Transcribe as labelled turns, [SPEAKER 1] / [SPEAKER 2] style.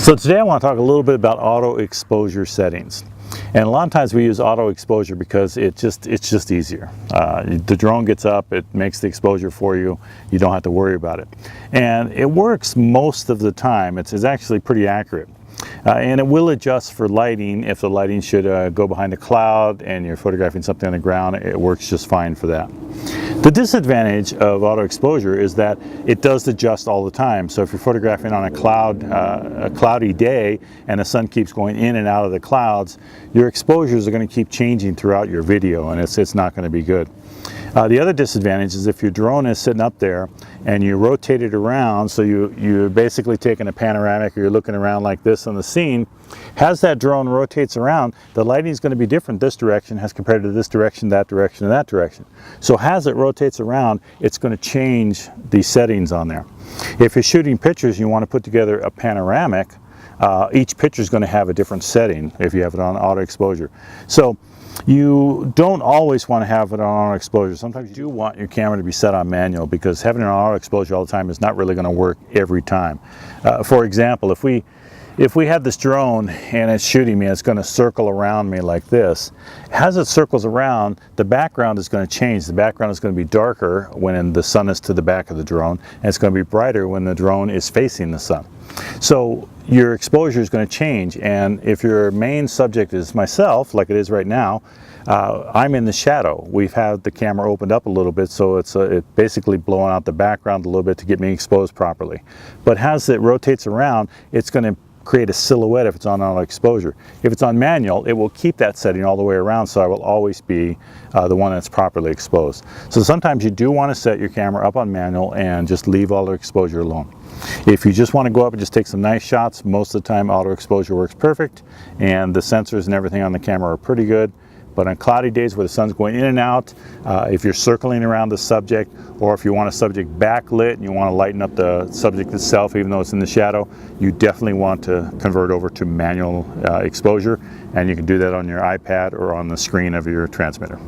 [SPEAKER 1] So today I want to talk a little bit about auto exposure settings. And a lot of times we use auto exposure because it's just easier. The drone gets up, it makes the exposure for you, you don't have to worry about it. And it works most of the time. It's actually pretty accurate. And it will adjust for lighting. If the lighting should go behind a cloud and you're photographing something on the ground, it works just fine for that. The disadvantage of auto exposure is that it does adjust all the time. So if you're photographing on a cloudy day and the sun keeps going in and out of the clouds, your exposures are going to keep changing throughout your video, and it's not going to be good. The other disadvantage is if your drone is sitting up there and you rotate it around, so you're basically taking a panoramic or you're looking around like this on the scene. As that drone rotates around, the lighting is going to be different this direction as compared to this direction, that direction, and that direction. So as it rotates around, it's going to change the settings on there. If you're shooting pictures and you want to put together a panoramic, each picture is going to have a different setting if you have it on auto exposure. So you don't always want to have it on auto exposure. Sometimes you do want your camera to be set on manual, because having it on auto exposure all the time is not really going to work every time. For example, if we had this drone and it's shooting me, it's going to circle around me like this. As it circles around, the background is going to change. The background is going to be darker when the sun is to the back of the drone, and it's going to be brighter when the drone is facing the sun. So your exposure is going to change, and if your main subject is myself, like it is right now, I'm in the shadow. We've had the camera opened up a little bit, so it's basically blowing out the background a little bit to get me exposed properly. But as it rotates around, it's going to create a silhouette if it's on auto exposure. If it's on manual, it will keep that setting all the way around, so I will always be the one that's properly exposed. So sometimes you do want to set your camera up on manual and just leave auto exposure alone. If you just want to go up and just take some nice shots, most of the time auto exposure works perfect, and the sensors and everything on the camera are pretty good. But on cloudy days where the sun's going in and out, if you're circling around the subject, or if you want a subject backlit and you want to lighten up the subject itself even though it's in the shadow, you definitely want to convert over to manual exposure, and you can do that on your iPad or on the screen of your transmitter.